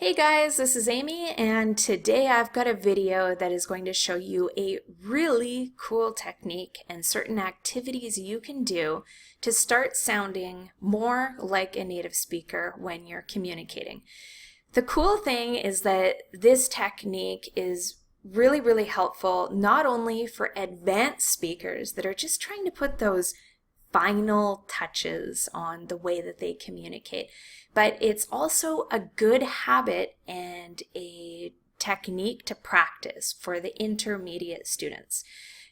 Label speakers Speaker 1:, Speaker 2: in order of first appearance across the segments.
Speaker 1: Hey guys, this is Amy, and today I've got a video that is going to show you a really cool technique and certain activities you can do to start sounding more like a native speaker when you're communicating. The cool thing is that this technique is really helpful not only for advanced speakers that are just trying to put those final touches on the way that they communicate, but it's also a good habit and a technique to practice for the intermediate students.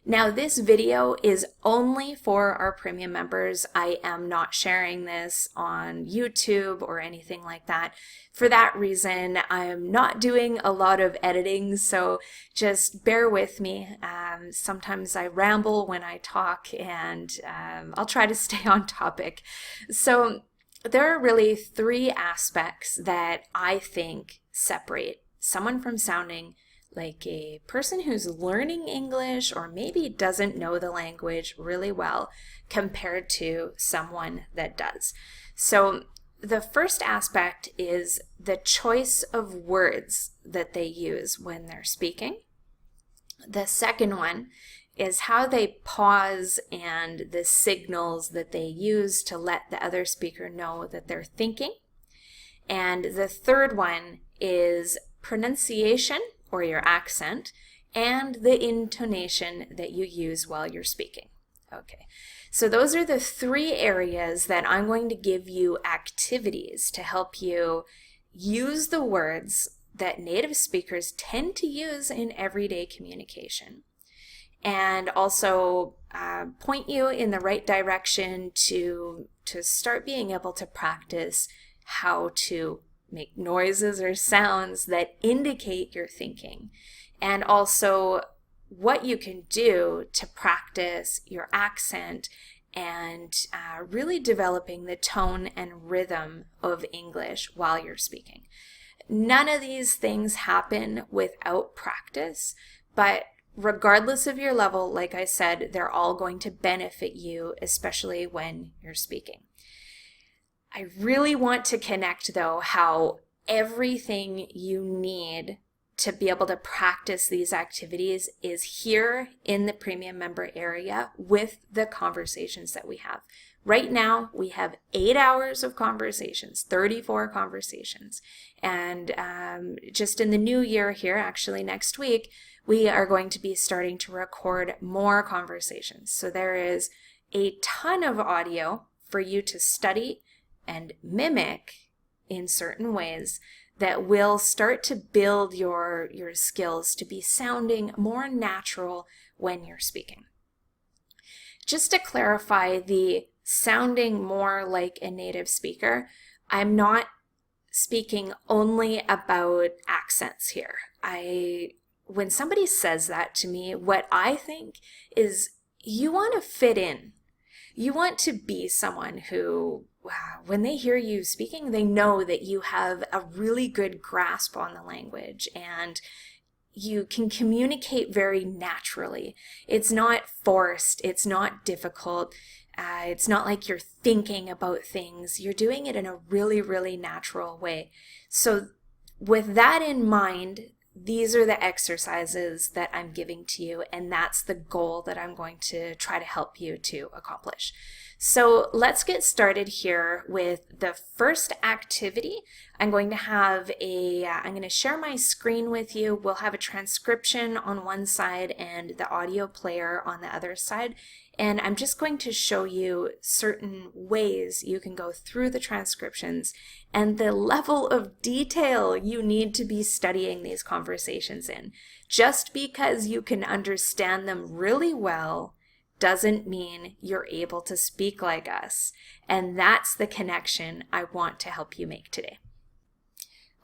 Speaker 1: Now, this video is only for our premium members. I am not sharing this on YouTube or anything like that. For that reason, I'm not doing a lot of editing, so just bear with me. Sometimes I ramble when I talk, and I'll try to stay on topic. So there are really three aspects that I think separate someone from sounding like a person who's learning English or maybe doesn't know the language really well compared to someone that does. So the first aspect is the choice of words that they use when they're speaking. The second one is how they pause and the signals that they use to let the other speaker know that they're thinking. And the third one is pronunciation, or your accent, and the intonation that you use while you're speaking. Okay, so those are the three areas that I'm going to give you activities to help you use the words that native speakers tend to use in everyday communication, and also point you in the right direction to start being able to practice how to make noises or sounds that indicate your thinking, and also what you can do to practice your accent and really developing the tone and rhythm of English while you're speaking. None of these things happen without practice, but regardless of your level, like I said, they're all going to benefit you, especially when you're speaking. I really want to connect, though, how everything you need to be able to practice these activities is here in the premium member area with the conversations that we have. Right now, we have 8 hours of conversations, 34 conversations. And just in the new year here, actually next week, we are going to be starting to record more conversations. So there is a ton of audio for you to study and mimic in certain ways that will start to build your skills to be sounding more natural when you're speaking. Just to clarify the sounding more like a native speaker, I'm not speaking only about accents here. When somebody says that to me, what I think is you want to fit in. You want to be someone who, when they hear you speaking, they know that you have a really good grasp on the language and you can communicate very naturally. It's not forced, it's not difficult, it's not like you're thinking about things. You're doing it in a really natural way. So with that in mind, these are the exercises that I'm giving to you, and that's the goal that I'm going to try to help you to accomplish. So let's get started here with the first activity. I'm going to share my screen with you. We'll have a transcription on one side and the audio player on the other side. And I'm just going to show you certain ways you can go through the transcriptions and the level of detail you need to be studying these conversations in. Just because you can understand them really well doesn't mean you're able to speak like us. And that's the connection I want to help you make today.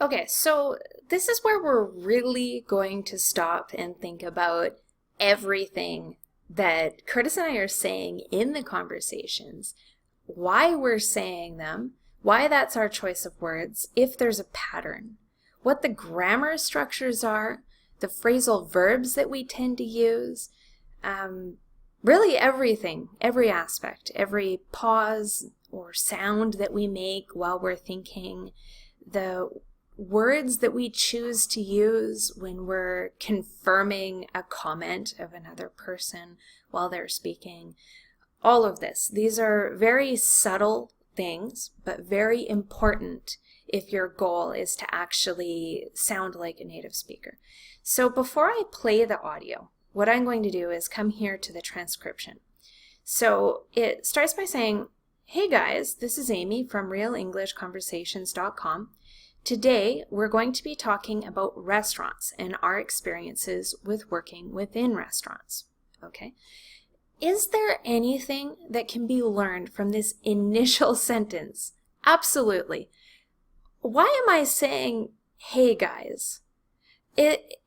Speaker 1: Okay, so this is where we're really going to stop and think about everything that Curtis and I are saying in the conversations, why we're saying them, why that's our choice of words, if there's a pattern, what the grammar structures are, the phrasal verbs that we tend to use, really everything, every aspect, every pause or sound that we make while we're thinking, the words that we choose to use when we're confirming a comment of another person while they're speaking. All of this. These are very subtle things, but very important if your goal is to actually sound like a native speaker. So before I play the audio, what I'm going to do is come here to the transcription. So it starts by saying, "Hey guys, this is Amy from RealEnglishConversations.com. Today we're going to be talking about restaurants and our experiences with working within restaurants." Okay. Is there anything that can be learned from this initial sentence? Absolutely. Why am I saying, "Hey guys"?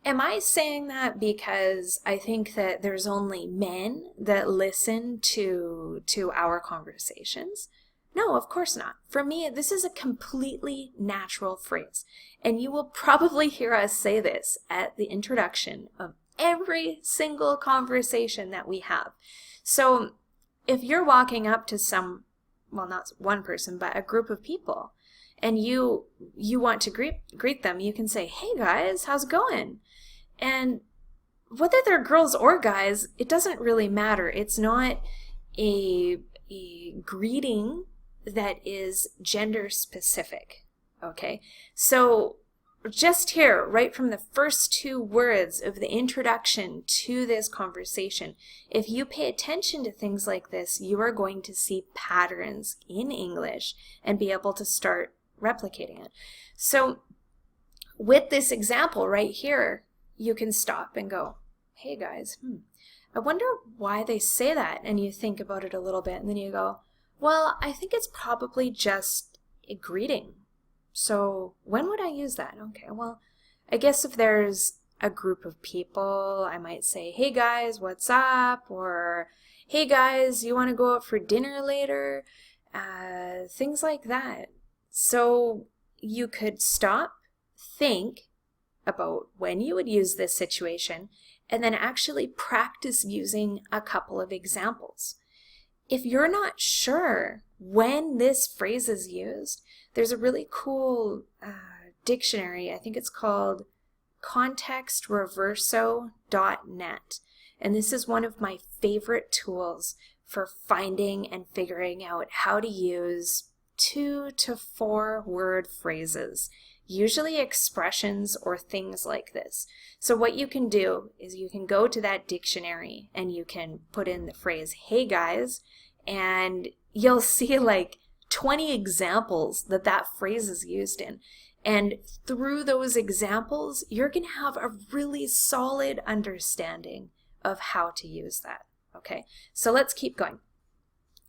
Speaker 1: Am I saying that because I think that there's only men that listen to our conversations? No, of course not. For me, this is a completely natural phrase, and you will probably hear us say this at the introduction of every single conversation that we have. So if you're walking up to well, not one person, but a group of people, and you want to greet them, you can say, "Hey guys, how's it going?" And whether they're girls or guys, it doesn't really matter. It's not a greeting that is gender specific, okay? So just here, right from the first two words of the introduction to this conversation, if you pay attention to things like this, you are going to see patterns in English and be able to start replicating it. So with this example right here, you can stop and go, "Hey guys, I wonder why they say that." And you think about it a little bit, and then you go, "Well, I think it's probably just a greeting. So when would I use that?" Okay, well, I guess if there's a group of people, I might say, "Hey guys, what's up?" Or, "Hey guys, you want to go out for dinner later?" Things like that. So you could stop, think about when you would use this situation, and then actually practice using a couple of examples. If you're not sure when this phrase is used, there's a really cool dictionary. I think it's called contextreverso.net. And this is one of my favorite tools for finding and figuring out how to use 2 to 4 word phrases, usually expressions or things like this. So what you can do is you can go to that dictionary and you can put in the phrase, "Hey guys," and you'll see like 20 examples that phrase is used in. And through those examples, you're going to have a really solid understanding of how to use that. Okay, so let's keep going.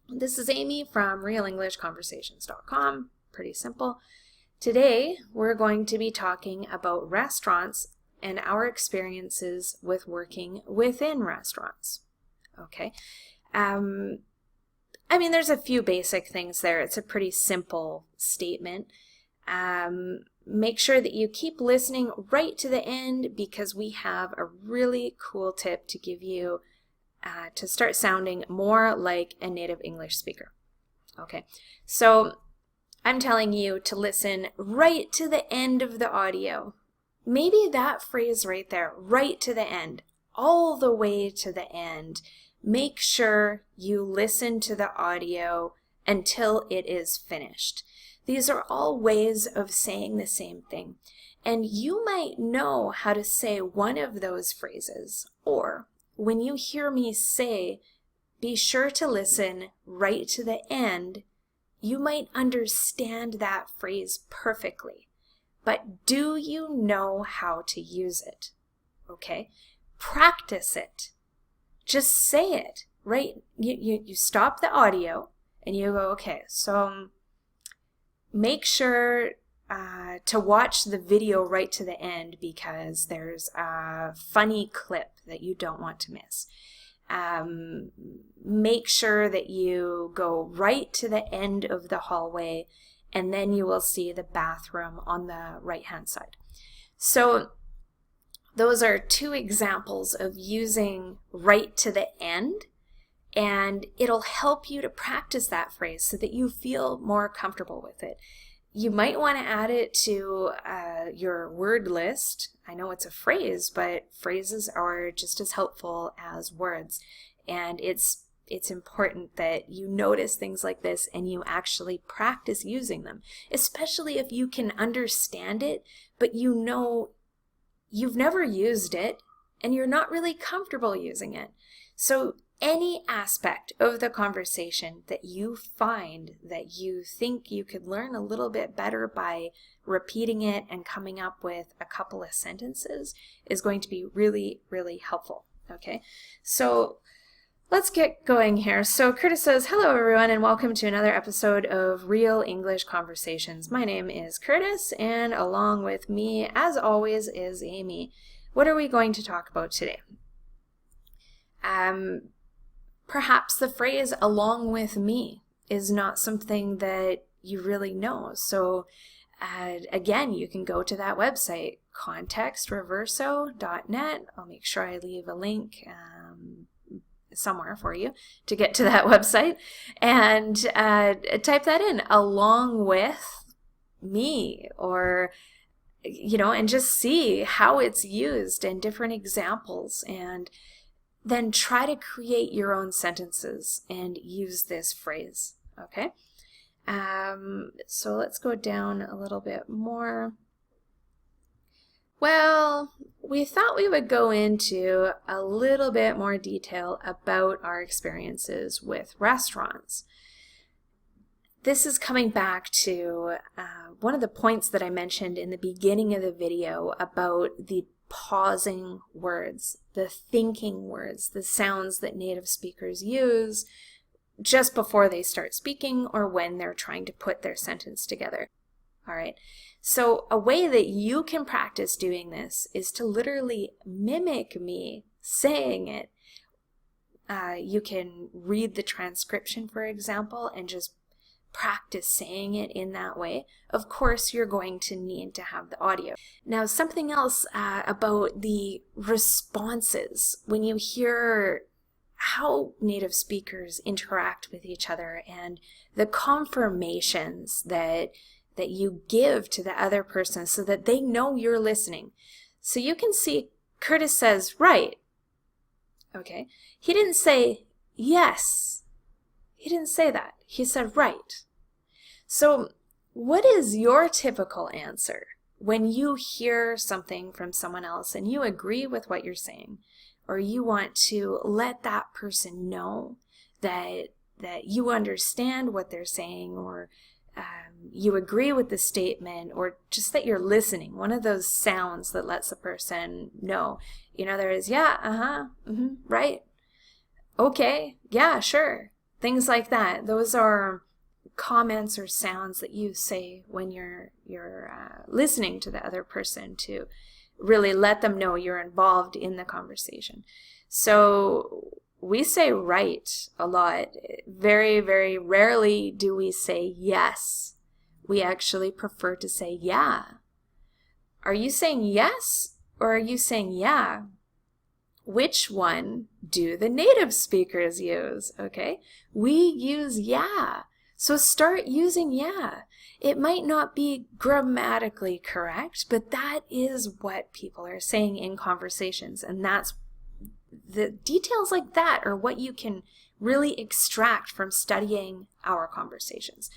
Speaker 1: This is Amy from RealEnglishConversations.com. Pretty simple. Today, we're going to be talking about restaurants and our experiences with working within restaurants. Okay. I mean, there's a few basic things there. It's a pretty simple statement. Make sure that you keep listening right to the end because we have a really cool tip to give you to start sounding more like a native English speaker. Okay, so I'm telling you to listen right to the end of the audio. Maybe that phrase right there, right to the end, all the way to the end. Make sure you listen to the audio until it is finished. These are all ways of saying the same thing. And you might know how to say one of those phrases, or when you hear me say, "Be sure to listen right to the end," you might understand that phrase perfectly. But do you know how to use it? Okay? Practice it. Just say it, right? You stop the audio and you go, okay, so make sure to watch the video right to the end because there's a funny clip that you don't want to miss. Make sure that you go right to the end of the hallway and then you will see the bathroom on the right-hand side. So those are 2 examples of using right to the end, and it'll help you to practice that phrase so that you feel more comfortable with it. You might want to add it to your word list. I know it's a phrase, but phrases are just as helpful as words. And it's important that you notice things like this and you actually practice using them, especially if you can understand it, but you know you've never used it and you're not really comfortable using it. So any aspect of the conversation that you find that you think you could learn a little bit better by repeating it and coming up with a couple of sentences is going to be really, really helpful. Okay, so let's get going here. So Curtis says, hello everyone and welcome to another episode of Real English Conversations. My name is Curtis and along with me, as always, is Amy. What are we going to talk about today? Perhaps the phrase along with me is not something that you really know. So again, you can go to that website, contextreverso.net. I'll make sure I leave a link somewhere for you to get to that website and type that in, along with me, or and just see how it's used and different examples, and then try to create your own sentences and use this phrase. Okay, so let's go down a little bit more. Well, we thought we would go into a little bit more detail about our experiences with restaurants. This is coming back to one of the points that I mentioned in the beginning of the video about the pausing words, the thinking words, the sounds that native speakers use just before they start speaking or when they're trying to put their sentence together. All right, so a way that you can practice doing this is to literally mimic me saying it. You can read the transcription, for example, and just practice saying it in that way. Of course, you're going to need to have the audio. Now, something else about the responses when you hear how native speakers interact with each other and the confirmations that you give to the other person so that they know you're listening. So you can see Curtis says, right. Okay. He didn't say yes. He didn't say that. He said right. So what is your typical answer when you hear something from someone else and you agree with what you're saying, or you want to let that person know that you understand what they're saying, or you agree with the statement, or just that you're listening? One of those sounds that lets a person know. There is yeah, right, okay, yeah, sure. Things like that. Those are comments or sounds that you say when you're listening to the other person to really let them know you're involved in the conversation. So we say right a lot. Very, very rarely do we say yes. We actually prefer to say yeah. Are you saying yes or are you saying yeah? Which one do the native speakers use? Okay, we use yeah. So start using yeah. It might not be grammatically correct, but that is what people are saying in conversations, and that's the details like that are what you can really extract from studying our conversations.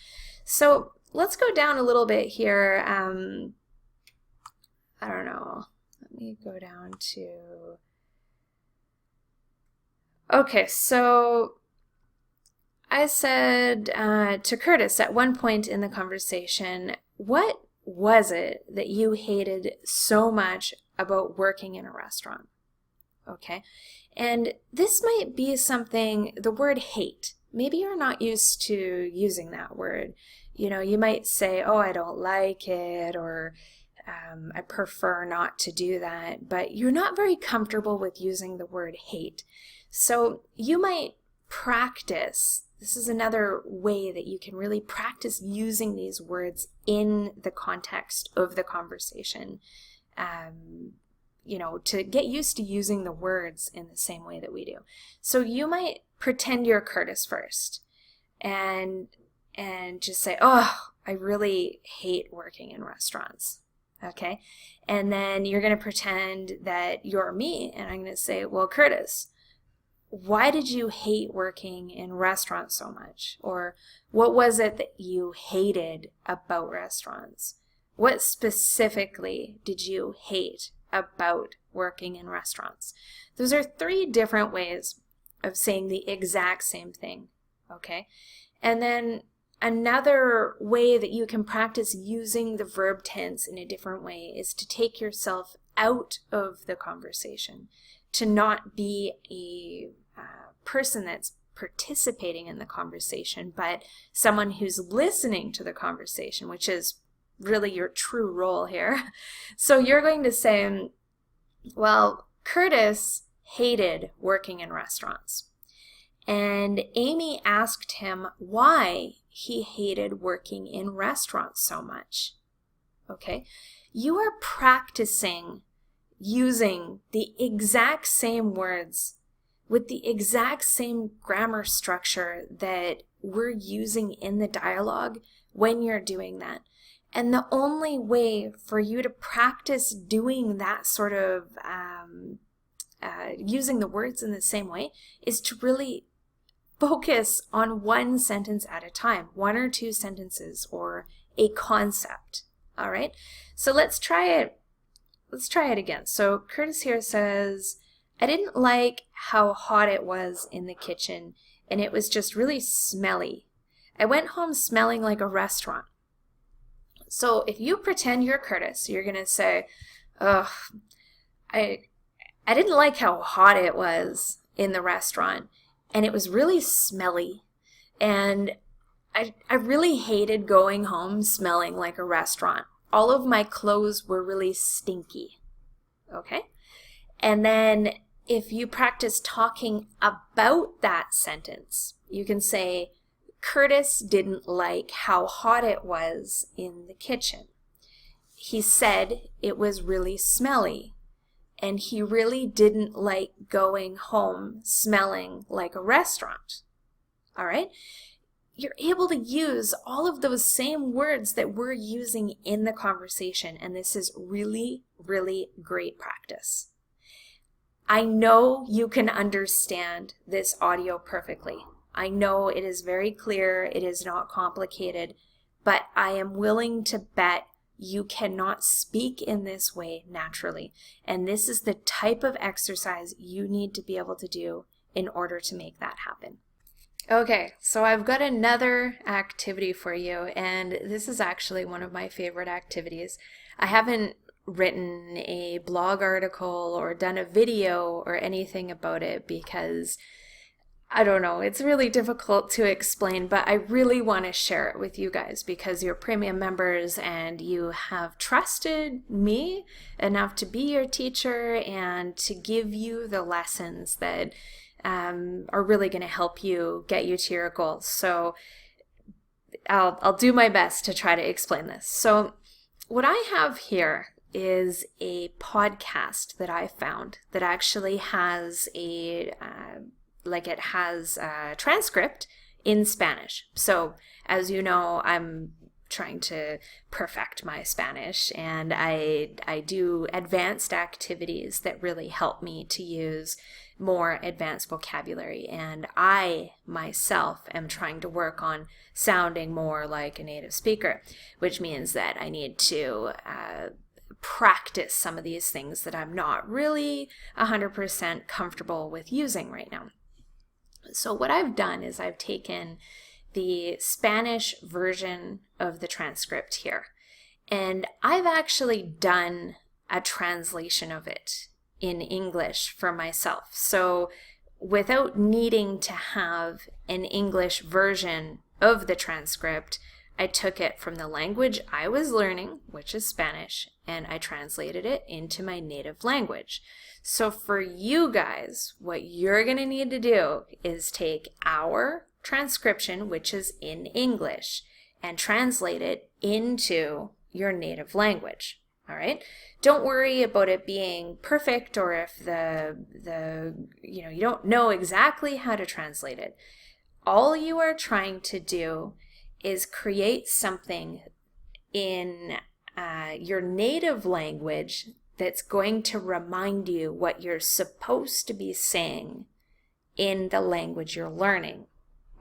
Speaker 1: So let's go down a little bit here. I don't know. Let me go down to... Okay, so I said to Curtis at one point in the conversation, what was it that you hated so much about working in a restaurant? Okay, and this might be something, the word hate. Maybe you're not used to using that word. You might say, oh, I don't like it, or I prefer not to do that, but you're not very comfortable with using the word hate. So you might practice. This is another way that you can really practice using these words in the context of the conversation, to get used to using the words in the same way that we do. So you might pretend you're Curtis first and and just say, oh, I really hate working in restaurants. Okay? And then you're going to pretend that you're me, and I'm going to say, well, Curtis, why did you hate working in restaurants so much? Or what was it that you hated about restaurants? What specifically did you hate about working in restaurants? Those are 3 different ways of saying the exact same thing, okay? And then another way that you can practice using the verb tense in a different way is to take yourself out of the conversation, to not be a person that's participating in the conversation, but someone who's listening to the conversation, which is really your true role here. So you're going to say, well, Curtis hated working in restaurants. And Amy asked him why he hated working in restaurants so much. Okay? You are practicing using the exact same words with the exact same grammar structure that we're using in the dialogue when you're doing that. And the only way for you to practice doing that sort of using the words in the same way is to really focus on one sentence at a time, 1 or 2 sentences or a concept. All right, so let's try it. Let's try it again. So Curtis here says, I didn't like how hot it was in the kitchen, and it was just really smelly. I went home smelling like a restaurant. So if you pretend you're Curtis, you're going to say, ugh, I didn't like how hot it was in the restaurant, and it was really smelly, and I really hated going home smelling like a restaurant. All of my clothes were really stinky. Okay? And then if you practice talking about that sentence, you can say, Curtis didn't like how hot it was in the kitchen. He said it was really smelly, and he really didn't like going home smelling like a restaurant. All right? You're able to use all of those same words that we're using in the conversation, and this is really, really great practice. I know you can understand this audio perfectly. I know it is very clear, it is not complicated, but I am willing to bet you cannot speak in this way naturally. And this is the type of exercise you need to be able to do in order to make that happen. Okay, so I've got another activity for you, and this is actually one of my favorite activities. I haven't written a blog article or done a video or anything about it because I don't know, it's really difficult to explain, but I really want to share it with you guys because you're premium members and you have trusted me enough to be your teacher and to give you the lessons that are really going to help you get you to your goals. So I'll do my best to try to explain this. So what I have here is a podcast that I found that actually has a transcript in Spanish. So as you know, I'm trying to perfect my Spanish, and I do advanced activities that really help me to use more advanced vocabulary, and I myself am trying to work on sounding more like a native speaker, which means that I need to practice some of these things that I'm not really 100% comfortable with using right now. So what I've done is I've taken the Spanish version of the transcript here, and I've actually done a translation of it in English for myself. So without needing to have an English version of the transcript, I took it from the language I was learning, which is Spanish, and I translated it into my native language. So for you guys, what you're going to need to do is take our transcription, which is in English, and translate it into your native language. All right? Don't worry about it being perfect or if you don't know exactly how to translate it. All you are trying to do is create something in your native language that's going to remind you what you're supposed to be saying in the language you're learning.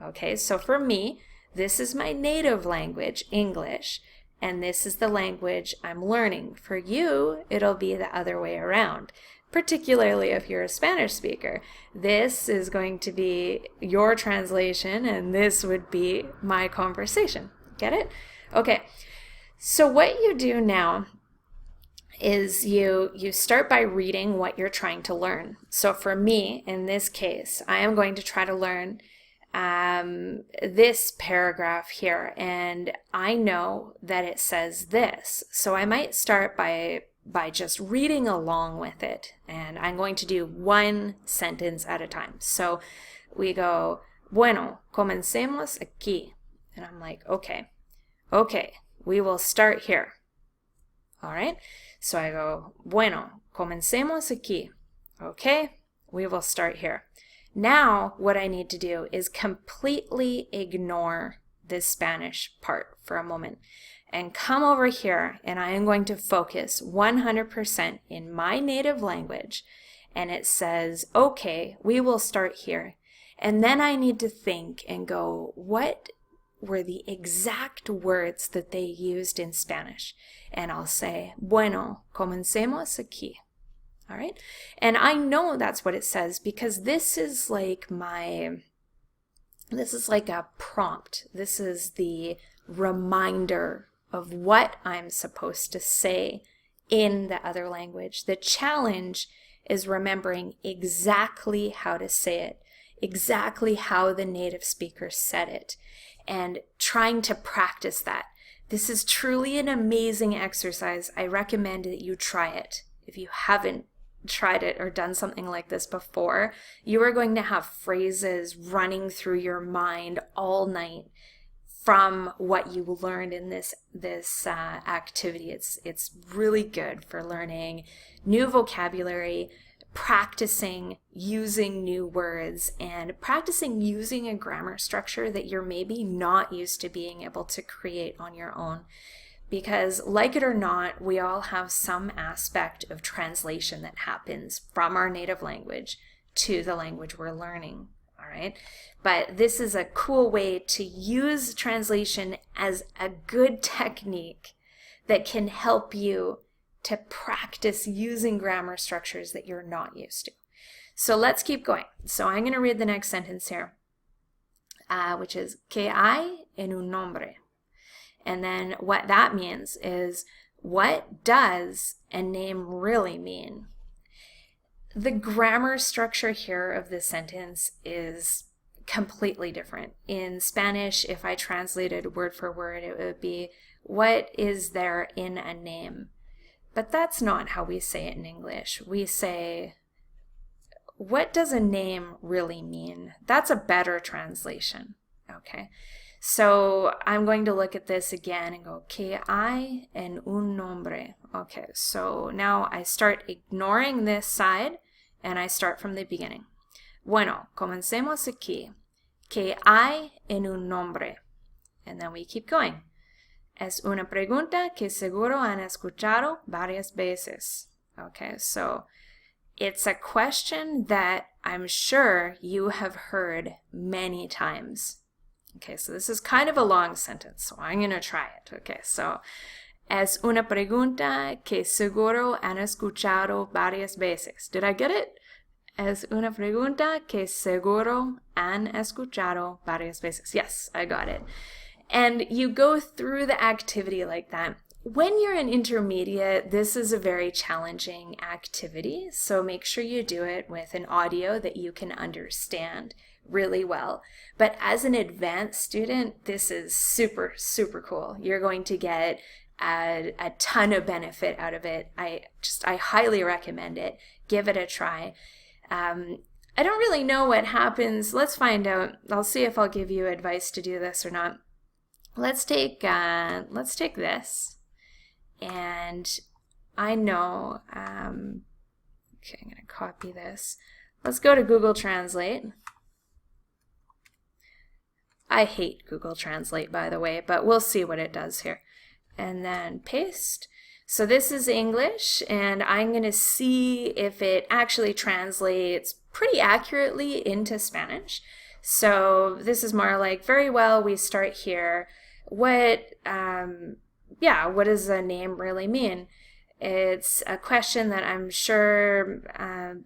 Speaker 1: Okay, so for me, this is my native language, English, and this is the language I'm learning. For you, it'll be the other way around, particularly if you're a Spanish speaker. This is going to be your translation, and this would be my conversation. Get it? Okay, so what you do now is you start by reading what you're trying to learn. So for me, in this case, I am going to try to learn this paragraph here, and I know that it says this. So I might start by just reading along with it, and I'm going to do one sentence at a time. So we go, bueno, comencemos aquí. And I'm like, okay, we will start here. All right, so I go, bueno, comencemos aquí. Okay, we will start here. Now what I need to do is completely ignore this Spanish part for a moment and come over here, and I am going to focus 100% in my native language, and it says, okay, we will start here. And then I need to think and go, what were the exact words that they used in Spanish? And I'll say, bueno, comencemos aquí. All right. And I know that's what it says because this is like a prompt. This is the reminder of what I'm supposed to say in the other language. The challenge is remembering exactly how to say it, exactly how the native speaker said it, and trying to practice that. This is truly an amazing exercise. I recommend that you try it. If you haven't tried it or done something like this before, you are going to have phrases running through your mind all night from what you learned in this activity. It's really good for learning new vocabulary, practicing using new words, and practicing using a grammar structure that you're maybe not used to being able to create on your own. Because like it or not, we all have some aspect of translation that happens from our native language to the language we're learning, all right? But this is a cool way to use translation as a good technique that can help you to practice using grammar structures that you're not used to. So let's keep going. So I'm going to read the next sentence here, which is, ¿Qué hay en un nombre? And then what that means is, what does a name really mean? The grammar structure here of this sentence is completely different. In Spanish, if I translated word for word, it would be, what is there in a name? But that's not how we say it in English. We say, what does a name really mean? That's a better translation, okay? So I'm going to look at this again and go, ¿Qué hay en un nombre? Okay, so now I start ignoring this side and I start from the beginning. Bueno, comencemos aquí. ¿Qué hay en un nombre? And then we keep going. Es una pregunta que seguro han escuchado varias veces. Okay, so it's a question that I'm sure you have heard many times. Okay, so this is kind of a long sentence, so I'm going to try it. Okay, so es una pregunta que seguro han escuchado varias veces. Did I get it? Es una pregunta que seguro han escuchado varias veces. Yes, I got it. And you go through the activity like that. When you're an intermediate, this is a very challenging activity, so make sure you do it with an audio that you can understand really well. But as an advanced student, this is super, super cool. You're going to get a ton of benefit out of it. I highly recommend it. Give it a try. I don't really know what happens. Let's find out. I'll see if I'll give you advice to do this or not. Let's take this, and I know. Okay, I'm going to copy this. Let's go to Google Translate. I hate Google Translate, by the way, but we'll see what it does here. And then paste. So this is English, and I'm going to see if it actually translates pretty accurately into Spanish. So this is more like, very well, we start here. What does a name really mean? It's a question that I'm sure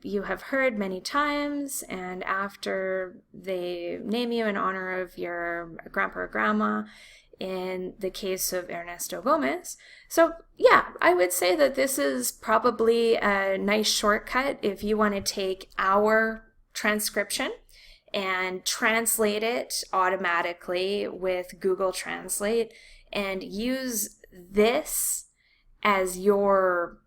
Speaker 1: you have heard many times, and after they name you in honor of your grandpa or grandma, in the case of Ernesto Gomez. So yeah, I would say that this is probably a nice shortcut if you want to take our transcription and translate it automatically with Google Translate and use this as your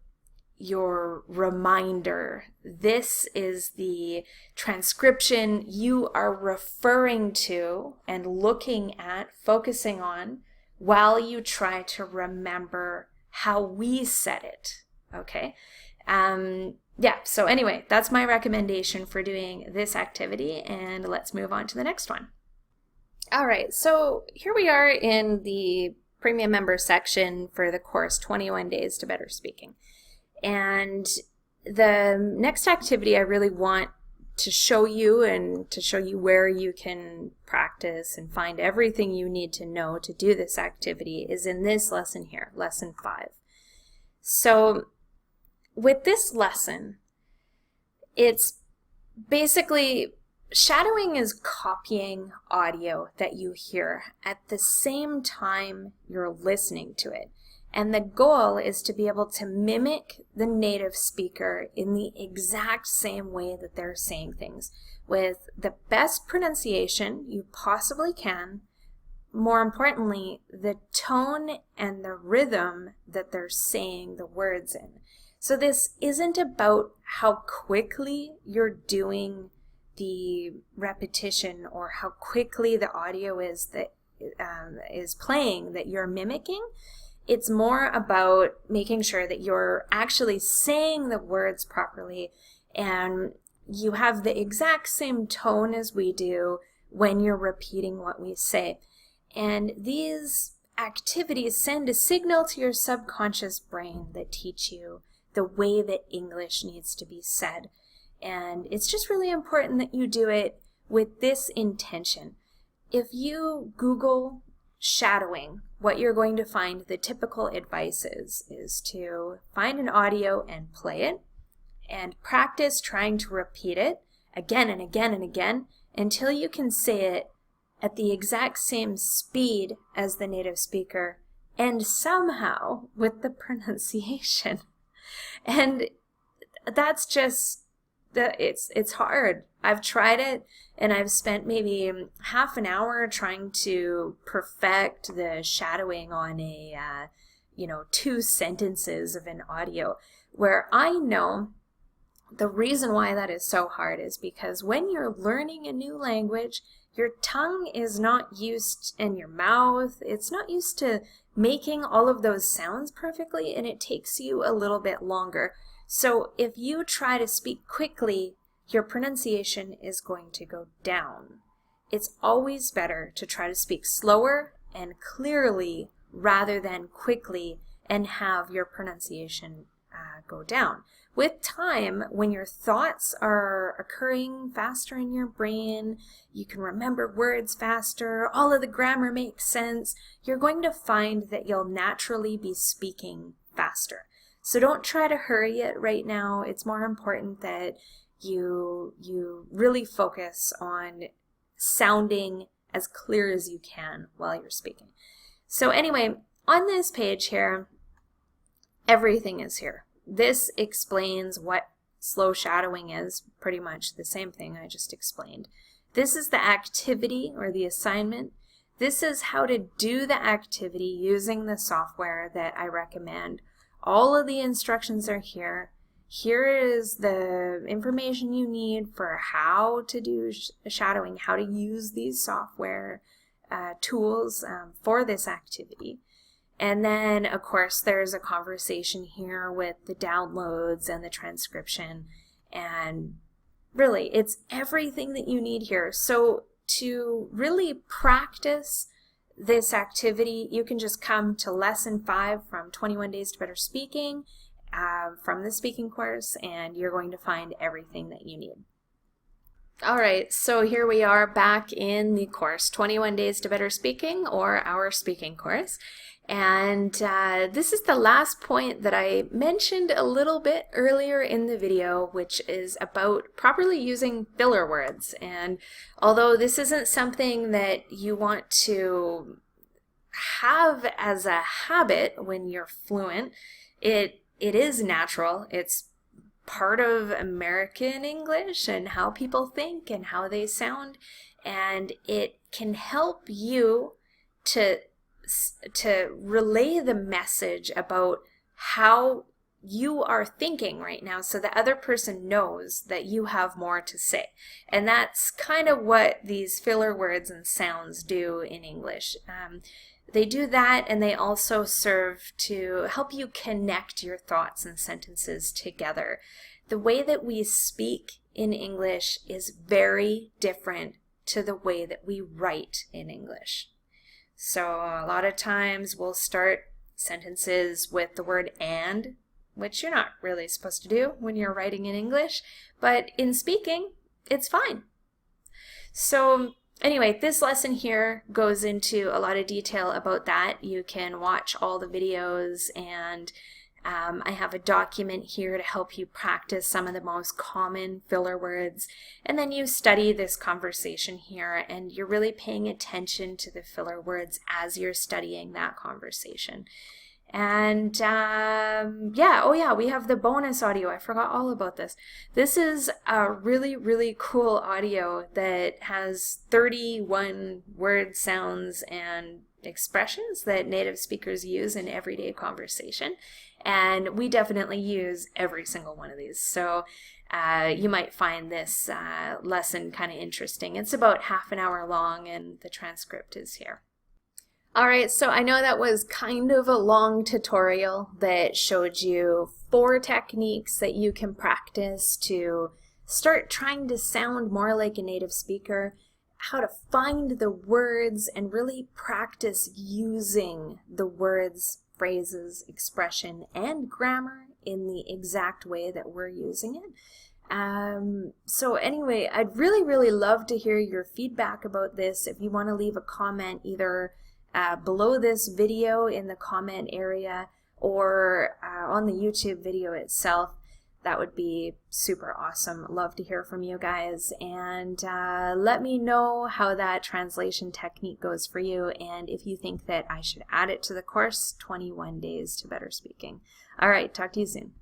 Speaker 1: reminder. This is the transcription you are referring to and looking at, focusing on, while you try to remember how we said it, okay? So anyway, that's my recommendation for doing this activity, and let's move on to the next one. All right, so here we are in the premium member section for the course, 21 Days to Better Speaking. And the next activity I really want to show you, and to show you where you can practice and find everything you need to know to do this activity, is in this lesson here, lesson 5. So with this lesson, it's basically shadowing is copying audio that you hear at the same time you're listening to it. And the goal is to be able to mimic the native speaker in the exact same way that they're saying things, with the best pronunciation you possibly can. More importantly, the tone and the rhythm that they're saying the words in. So this isn't about how quickly you're doing the repetition or how quickly the audio is that is playing that you're mimicking. It's more about making sure that you're actually saying the words properly and you have the exact same tone as we do when you're repeating what we say. And these activities send a signal to your subconscious brain that teach you the way that English needs to be said. And it's just really important that you do it with this intention. If you Google shadowing, what you're going to find the typical advice is to find an audio and play it and practice trying to repeat it again and again and again until you can say it at the exact same speed as the native speaker and somehow with the pronunciation. And that's just, it's hard. I've tried it and I've spent maybe half an hour trying to perfect the shadowing on a, 2 sentences of an audio, where I know the reason why that is so hard is because when you're learning a new language, your tongue is not used, and your mouth, it's not used to making all of those sounds perfectly, and it takes you a little bit longer. So if you try to speak quickly, your pronunciation is going to go down. It's always better to try to speak slower and clearly rather than quickly and have your pronunciation go down. With time, when your thoughts are occurring faster in your brain, you can remember words faster, all of the grammar makes sense, you're going to find that you'll naturally be speaking faster. So don't try to hurry it right now. It's more important that you really focus on sounding as clear as you can while you're speaking. So anyway, on this page here, everything is here. This explains what slow shadowing is, pretty much the same thing I just explained. This is the activity or the assignment. This is how to do the activity using the software that I recommend. All of the instructions are here. Here is the information you need for how to do shadowing, how to use these software tools for this activity. And then, of course, there's a conversation here with the downloads and the transcription. And really, it's everything that you need here. So to really practice this activity, you can just come to lesson 5 from 21 Days to Better Speaking from the speaking course, and you're going to find everything that you need. All right, so here we are back in the course, 21 Days to Better Speaking, or our speaking course. And this is the last point that I mentioned a little bit earlier in the video, which is about properly using filler words. And although this isn't something that you want to have as a habit when you're fluent, it is natural. It's part of American English and how people think and how they sound, and it can help you to relay the message about how you are thinking right now so the other person knows that you have more to say. And that's kind of what these filler words and sounds do in English. They do that, and they also serve to help you connect your thoughts and sentences together. The way that we speak in English is very different to the way that we write in English. So a lot of times we'll start sentences with the word and, which you're not really supposed to do when you're writing in English, but in speaking, it's fine. So anyway, this lesson here goes into a lot of detail about that. You can watch all the videos, and I have a document here to help you practice some of the most common filler words, and then you study this conversation here, and you're really paying attention to the filler words as you're studying that conversation. And yeah, we have the bonus audio. I forgot all about this. This is a really, really cool audio that has 31 word sounds and expressions that native speakers use in everyday conversation. And we definitely use every single one of these. So you might find this lesson kind of interesting. It's about half an hour long, and the transcript is here. All right, so I know that was kind of a long tutorial that showed you 4 techniques that you can practice to start trying to sound more like a native speaker, how to find the words and really practice using the words, phrases, expression, and grammar in the exact way that we're using it. So anyway, I'd really, really love to hear your feedback about this. If you want to leave a comment either below this video in the comment area or on the YouTube video itself, that would be super awesome. Love to hear from you guys, and let me know how that translation technique goes for you, and if you think that I should add it to the course, 21 Days to Better Speaking. All right, talk to you soon.